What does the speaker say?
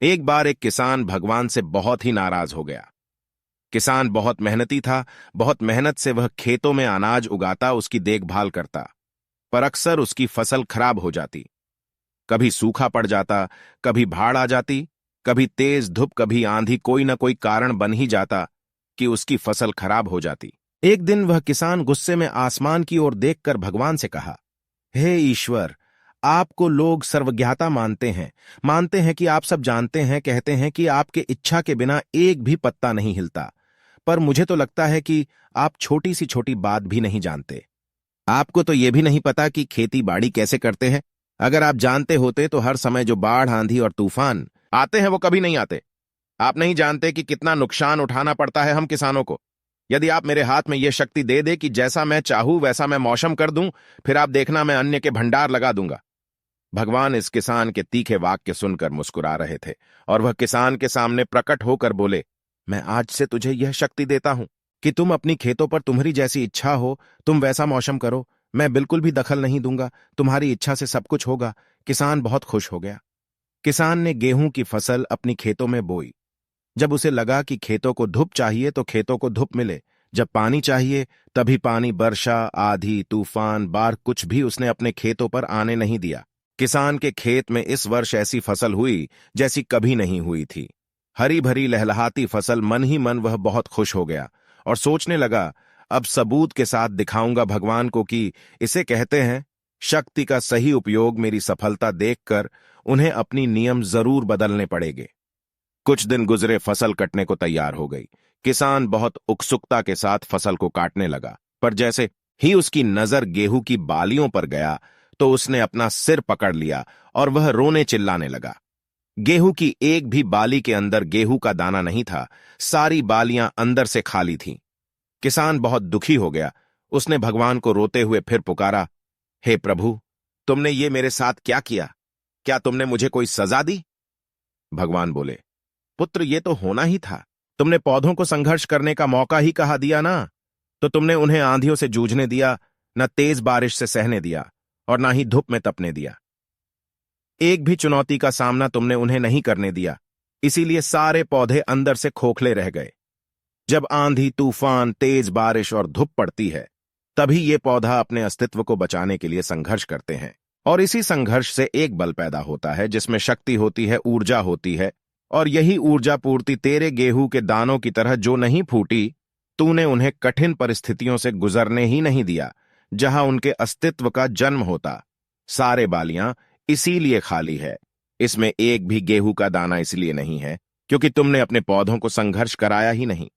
एक बार एक किसान भगवान से बहुत ही नाराज हो गया। किसान बहुत मेहनती था। बहुत मेहनत से वह खेतों में अनाज उगाता, उसकी देखभाल करता, पर अक्सर उसकी फसल खराब हो जाती। कभी सूखा पड़ जाता, कभी बाढ़ आ जाती, कभी तेज धूप, कभी आंधी, कोई न कोई कारण बन ही जाता कि उसकी फसल खराब हो जाती। एक दिन वह किसान गुस्से में आसमान की ओर देखकर भगवान से कहा, हे ईश्वर, आपको लोग सर्वज्ञाता मानते हैं कि आप सब जानते हैं, कहते हैं कि आपके इच्छा के बिना एक भी पत्ता नहीं हिलता। पर मुझे तो लगता है कि आप छोटी सी छोटी बात भी नहीं जानते। आपको तो यह भी नहीं पता कि खेती बाड़ी कैसे करते हैं। अगर आप जानते होते तो हर समय जो बाढ़, आंधी और तूफान आते हैं वो कभी नहीं आते। आप नहीं जानते कि कितना नुकसान उठाना पड़ता है हम किसानों को। यदि आप मेरे हाथ में यह शक्ति दे दे कि जैसा मैं चाहूं वैसा मैं मौसम कर दूं, फिर आप देखना मैं अन्न के भंडार लगा दूंगा। भगवान इस किसान के तीखे वाक्य सुनकर मुस्कुरा रहे थे और वह किसान के सामने प्रकट होकर बोले, मैं आज से तुझे यह शक्ति देता हूं कि तुम अपनी खेतों पर तुम्हारी जैसी इच्छा हो तुम वैसा मौसम करो। मैं बिल्कुल भी दखल नहीं दूंगा, तुम्हारी इच्छा से सब कुछ होगा। किसान बहुत खुश हो गया। किसान ने गेहूं की फसल अपनी खेतों में बोई। जब उसे लगा कि खेतों को धूप चाहिए तो खेतों को धूप मिले, जब पानी चाहिए तभी पानी, वर्षा, आधी, तूफान, बाढ़, कुछ भी उसने अपने खेतों पर आने नहीं दिया। किसान के खेत में इस वर्ष ऐसी फसल हुई जैसी कभी नहीं हुई थी। हरी भरी लहलहाती फसल। मन ही मन वह बहुत खुश हो गया और सोचने लगा, अब सबूत के साथ दिखाऊंगा भगवान को कि इसे कहते हैं शक्ति का सही उपयोग। मेरी सफलता देखकर उन्हें अपनी नियम जरूर बदलने पड़ेंगे। कुछ दिन गुजरे, फसल कटने को तैयार हो गई। किसान बहुत उत्सुकता के साथ फसल को काटने लगा, पर जैसे ही उसकी नजर गेहूं की बालियों पर गया तो उसने अपना सिर पकड़ लिया और वह रोने चिल्लाने लगा। गेहूं की एक भी बाली के अंदर गेहूं का दाना नहीं था। सारी बालियां अंदर से खाली थीं। किसान बहुत दुखी हो गया। उसने भगवान को रोते हुए फिर पुकारा, हे प्रभु, तुमने ये मेरे साथ क्या किया? क्या तुमने मुझे कोई सजा दी? भगवान बोले, पुत्र, ये तो होना ही था। तुमने पौधों को संघर्ष करने का मौका ही कहा दिया ना, तो तुमने उन्हें आंधियों से जूझने दिया, न तेज बारिश से सहने दिया और ना ही धूप में तपने दिया। एक भी चुनौती का सामना तुमने उन्हें नहीं करने दिया। इसीलिए सारे पौधे अंदर से खोखले रह गए। जब आंधी, तूफान, तेज बारिश और धूप पड़ती है तभी ये पौधा अपने अस्तित्व को बचाने के लिए संघर्ष करते हैं। और इसी संघर्ष से एक बल पैदा होता है जिसमें शक्ति होती है, ऊर्जा होती है। और यही ऊर्जा पूर्ति तेरे गेहूं के दानों की तरह जो नहीं फूटी, तूने उन्हें कठिन परिस्थितियों से गुजरने ही नहीं दिया जहां उनके अस्तित्व का जन्म होता। सारे बालियां इसीलिए खाली है। इसमें एक भी गेहूं का दाना इसलिए नहीं है क्योंकि तुमने अपने पौधों को संघर्ष कराया ही नहीं।